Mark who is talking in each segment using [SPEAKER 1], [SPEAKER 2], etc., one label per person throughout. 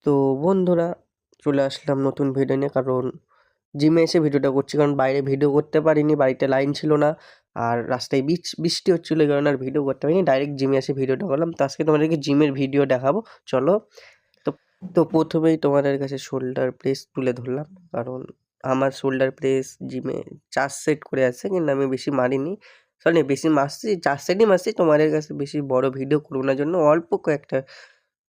[SPEAKER 1] তো বন্ধুরা, চলে আসলাম নতুন ভিডিও নিয়ে। কারণ জিমে এসে ভিডিওটা করছি, কারণ বাইরে ভিডিও করতে পারিনি, বাড়িতে লাইন ছিল না আর রাস্তায় বৃষ্টি হচ্ছিলো, এই কারণে আর ভিডিও করতে পারিনি। ডাইরেক্ট জিমে এসে ভিডিওটা করলাম। তো আজকে তোমাদেরকে জিমের ভিডিও দেখাবো, চলো। তো তো প্রথমেই তোমাদের কাছে শোল্ডার প্রেস তুলে ধরলাম, কারণ আমার শোল্ডার প্রেস জিমে 4 সেট করে আছে, কিন্তু আমি বেশি মারিনি। সরি, বেশি মারছি, 4 সেটই মারছি। তোমাদের কাছে বেশি বড় ভিডিও করবো না জন্য অল্প কয়েকটা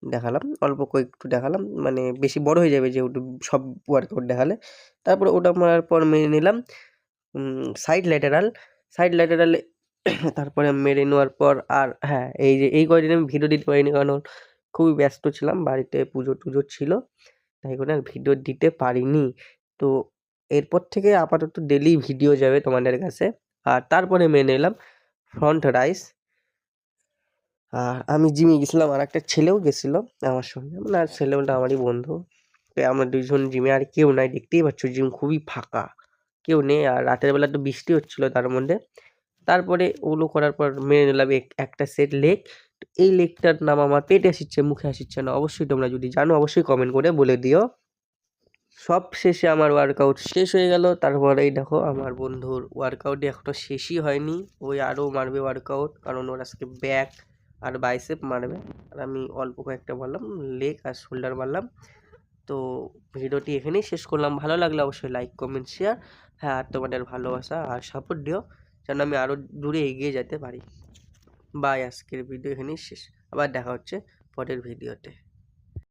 [SPEAKER 1] দেখালাম, অল্প কয়েকটু দেখালাম, মানে বেশি বড় হয়ে যাবে যেহেতু সব ওয়ার্কআউট দেখালে। তারপরে ওটা মারার পর মেরে নিলাম সাইড ল্যাটেরাল। সাইড ল্যাটেরালে তারপরে মেরে নেওয়ার পর আর হ্যাঁ, এই যে এই কয়দিন আমি ভিডিও দিতে পারিনি, কারণ খুবই ব্যস্ত ছিলাম, বাড়িতে পুজো টুজো ছিল, তাই করে আর ভিডিও দিতে পারিনি। তো এরপর থেকে আপাতত ডেলি ভিডিও যাবে তোমাদের কাছে। আর তারপরে মেনে নিলাম ফ্রন্ট রাইস। আর আমি জিমে গেছিলাম, আর একটা ছেলেও গেছিল আমার সঙ্গে, মানে আর ছেলেটা আমারই বন্ধু। তো আমরা দুইজন জিমে, আর কেউ নাই, দেখতেই পাচ্ছ জিম খুবই ফাঁকা, কেউ নেই। আর রাতের বেলা তো বৃষ্টি হচ্ছিল তার মধ্যে। তারপরে ওগুলো করার পর মেরে নিলাম একটা সেট লেগ। এই লেগটার নাম আমার পেটে আসিচ্ছে, মুখে আসিচ্ছে না। অবশ্যই তোমরা যদি জানো অবশ্যই কমেন্ট করে বলে দিও। সব শেষে আমার ওয়ার্কআউট শেষ হয়ে গেল। তারপরেই দেখো আমার বন্ধুর ওয়ার্কআউটই এখনও শেষই হয়নি, ওই আরও মারবে ওয়ার্কআউট, কারণ ওর আজকে ব্যাক আর বাইসেপ মারবে। আর আমি অল্প কয়েকটা মারলাম, লেগ আর শোল্ডার মারলাম। তো ভিডিওটি এখানেই শেষ করলাম। ভালো লাগলে অবশ্যই লাইক কমেন্ট শেয়ার, হ্যাঁ, আর তোমাদের ভালোবাসা আর সাপোর্ট দিও, যেন আমি আরও দূরে এগিয়ে যেতে পারি। বাই, আজকের ভিডিও এখানেই শেষ। আবার দেখা হচ্ছে পরের ভিডিওতে।